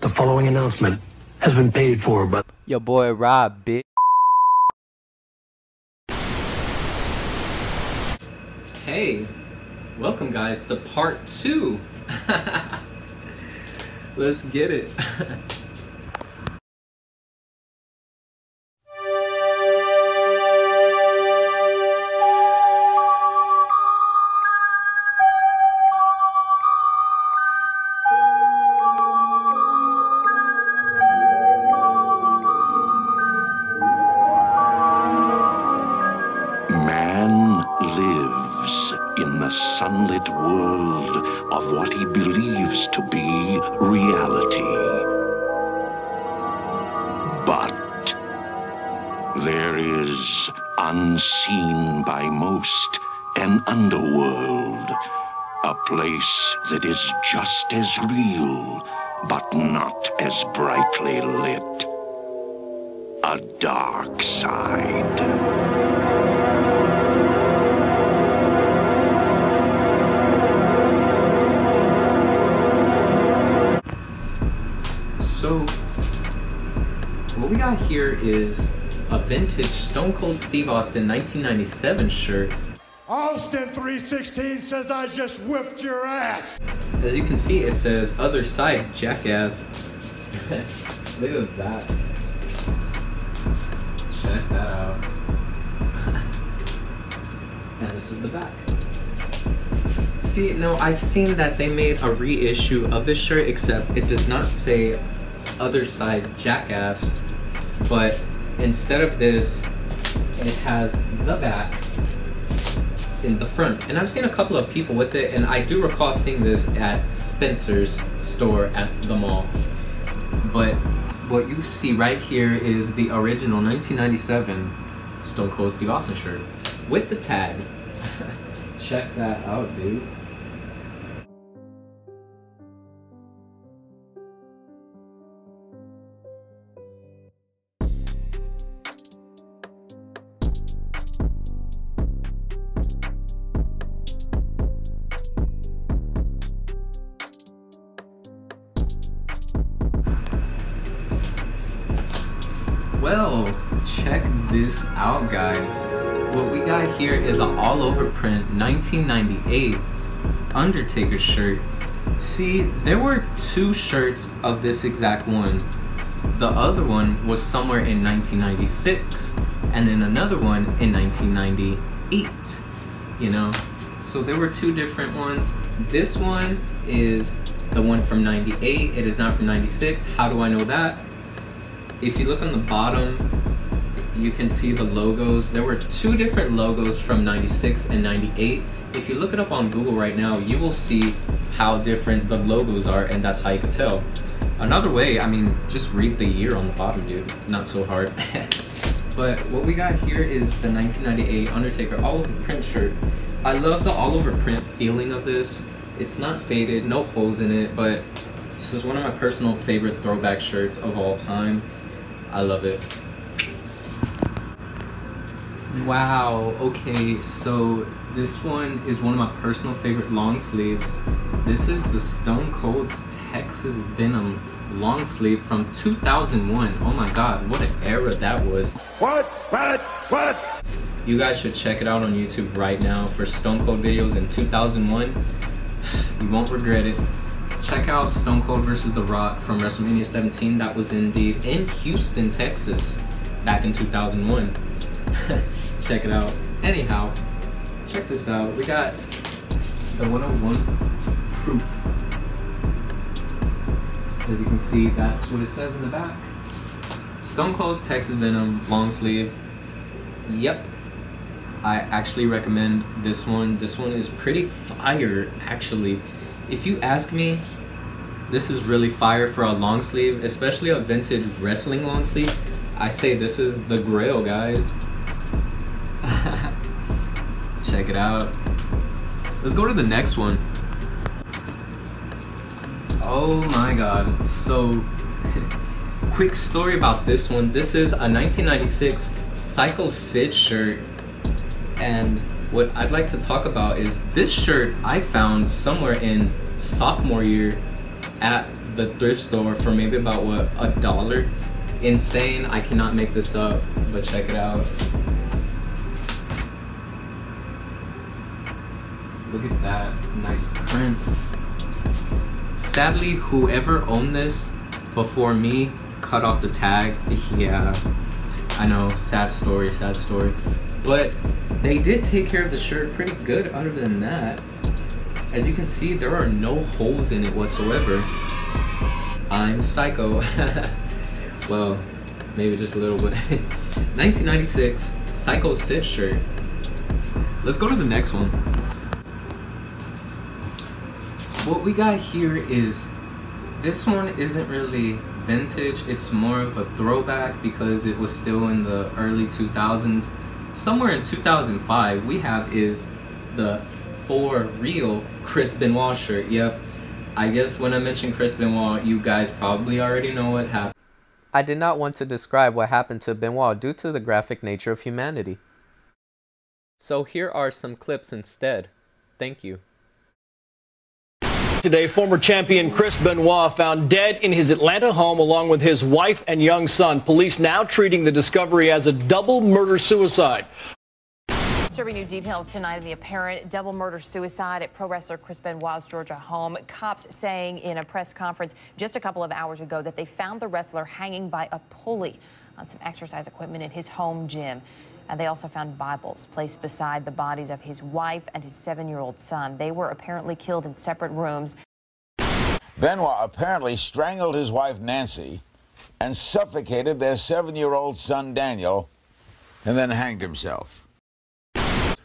The following announcement has been paid for by Your boy Rob, bitch. Hey, welcome guys to part 2. Let's get it. In the sunlit world of what he believes to be reality. But there is, unseen by most, an underworld, a place that is just as real, but not as brightly lit. A dark side. So, what we got here is a vintage Stone Cold Steve Austin 1997 shirt. Austin 316 says I just whipped your ass. As you can see, it says "Other Side, Jackass." Look at that. Check that out. And this is the back. See, no, I've seen that they made a reissue of this shirt, except it does not say "Other Side Jackass," but instead of this, it has the back in the front. And I've seen a couple of people with it, and I do recall seeing this at Spencer's store at the mall. But what you see right here is the original 1997 Stone Cold Steve Austin shirt with the tag. Check that out, dude. Well, check this out, guys. What we got here is an all-over print 1998 Undertaker shirt. See, there were 2 shirts of this exact one. The other one was somewhere in 1996, and then another one in 1998, you know? So there were 2 different ones. This one is the one from 98, it is not from 96. How do I know that? If you look on the bottom, you can see the logos. There were 2 different logos from 96 and 98. If you look it up on Google right now, you will see how different the logos are, and that's how you can tell. Another way, I mean, just read the year on the bottom, dude. Not so hard. But what we got here is the 1998 Undertaker all-over print shirt. I love the all-over print feeling of this. It's not faded, no holes in it, but this is one of my personal favorite throwback shirts of all time. I love it. Wow, okay, so this one is one of my personal favorite long sleeves. This is the Stone Cold's Texas Venom long sleeve from 2001. Oh my god, what an era that was. What? You guys should check it out on YouTube right now for Stone Cold videos in 2001. You won't regret it. Check out Stone Cold vs. The Rock from WrestleMania 17. That was indeed in Houston, Texas, back in 2001. Check it out. Anyhow, check this out. We got the 101 proof. As you can see, that's what it says in the back. Stone Cold's Texas Venom long sleeve. Yep. I actually recommend this one. This one is pretty fire, actually. If you ask me, this is really fire for a long sleeve, especially a vintage wrestling long sleeve. I say this is the grail, guys. Check it out. Let's go to the next one. Oh my god. So, quick story about this one. This is a 1996 Psycho Sid shirt, and what I'd like to talk about is this shirt I found somewhere in sophomore year at the thrift store for maybe about what, $1. Insane. I cannot make this up, but check it out. Look at that nice print. Sadly, whoever owned this before me cut off the tag. Yeah, I know, sad story, sad story. But they did take care of the shirt pretty good other than that. As you can see, there are no holes in it whatsoever. I'm psycho. Well, maybe just a little bit. 1996 Psycho Sid shirt. Let's go to the next one. What we got here is, this one isn't really vintage, it's more of a throwback because it was still in the early 2000s. Somewhere in 2005, we have is the for real Chris Benoit shirt. Yep, I guess when I mention Chris Benoit, you guys probably already know what happened. I did not want to describe what happened to Benoit due to the graphic nature of humanity. So here are some clips instead. Thank you. Today, former champion Chris Benoit found dead in his Atlanta home along with his wife and young son. Police now treating the discovery as a double murder-suicide. Disturbing new details tonight of the apparent double murder-suicide at pro wrestler Chris Benoit's Georgia home. Cops saying in a press conference just a couple of hours ago that they found the wrestler hanging by a pulley on some exercise equipment in his home gym. And they also found Bibles placed beside the bodies of his wife and his 7-year-old son. They were apparently killed in separate rooms. Benoit apparently strangled his wife Nancy and suffocated their 7-year-old son Daniel and then hanged himself.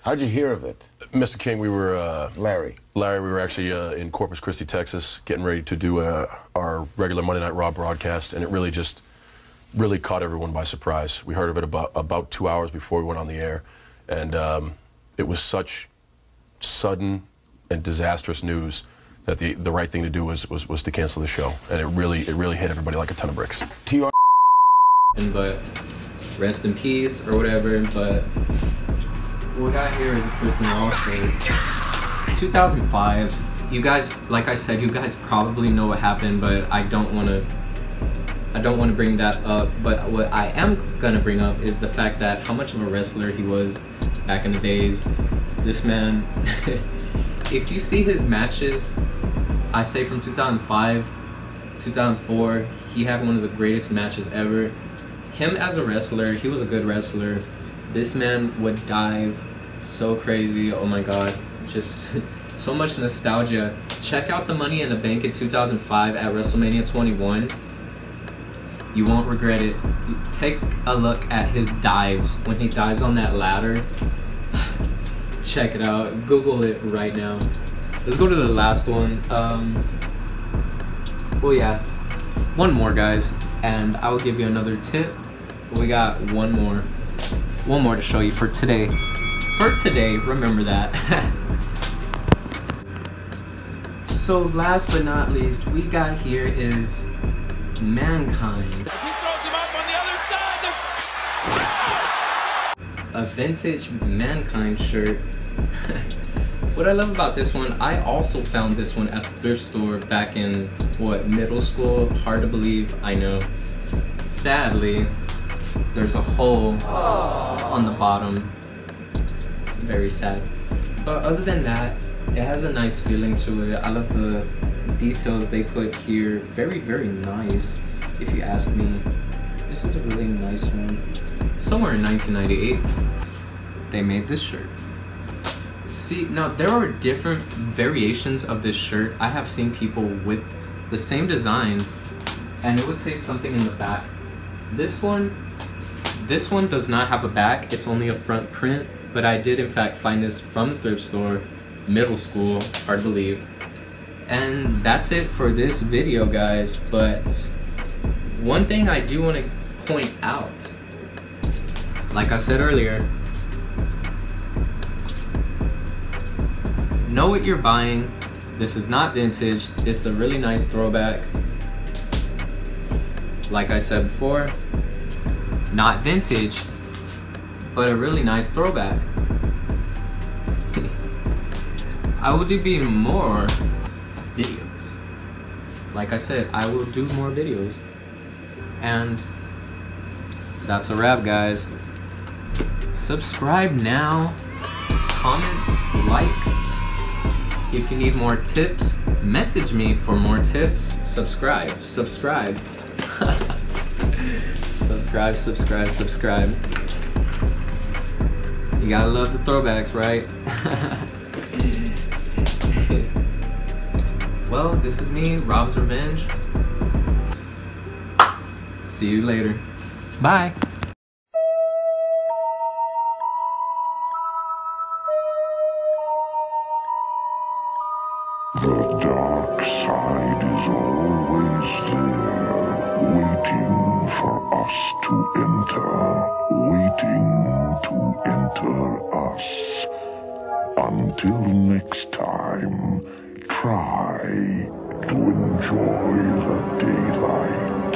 How'd you hear of it? Mr. King, we were... Larry, we were actually in Corpus Christi, Texas, getting ready to do our regular Monday Night Raw broadcast, and it really caught everyone by surprise. We heard of it about 2 hours before we went on the air, and it was such sudden and disastrous news that the right thing to do was to cancel the show, and it really hit everybody like a ton of bricks. But rest in peace or whatever. But what we got here is a Chris Benoit shirt. 2005. You guys, like I said, you guys probably know what happened, but I don't want to bring that up. But what I am gonna bring up is the fact that how much of a wrestler he was back in the days. This man, if you see his matches, I say from 2005, 2004, he had one of the greatest matches ever. Him as a wrestler, he was a good wrestler. This man would dive so crazy. Oh my God, just so much nostalgia. Check out the Money in the Bank in 2005 at WrestleMania 21. You won't regret it. Take a look at his dives when he dives on that ladder. Check it out. Google it right now. Let's go to the last one. Well, yeah, one more, guys, and I will give you another tip. We got one more to show you for today. For today, remember that. So last but not least, we got here is Mankind. He throws him up on the other side. A vintage Mankind shirt. What I love about this one, I also found this one at the thrift store back in, what, middle school? Hard to believe, I know. Sadly, there's a hole on the bottom. Very sad. But other than that, it has a nice feeling to it. I love the details they put here. Very, very nice, if you ask me. This is a really nice one. Somewhere in 1998, they made this shirt. See, now there are different variations of this shirt. I have seen people with the same design, and it would say something in the back. This one does not have a back. It's only a front print, but I did in fact find this from the thrift store, middle school, hard to believe. And that's it for this video, guys. But one thing I do want to point out, like I said earlier, know what you're buying. This is not vintage. It's a really nice throwback. Like I said before, not vintage, but a really nice throwback. I will be more videos. like I said, I will do more videos. And that's a wrap, guys. Subscribe now. Comment, like. If you need more tips, message me for more tips. Subscribe. Subscribe. Subscribe. You gotta love the throwbacks, right? Well, this is me, Rob's Revenge. See you later. Bye. The dark side is always there, waiting for us to enter, waiting to enter us. Until next time, try to enjoy the daylight.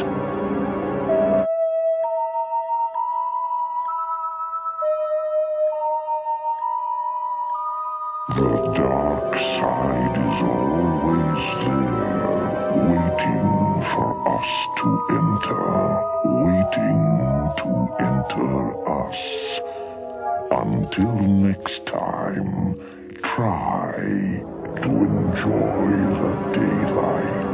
The dark side is always there, waiting for us to enter, waiting to enter us. Until next time, try to enjoy the daylight.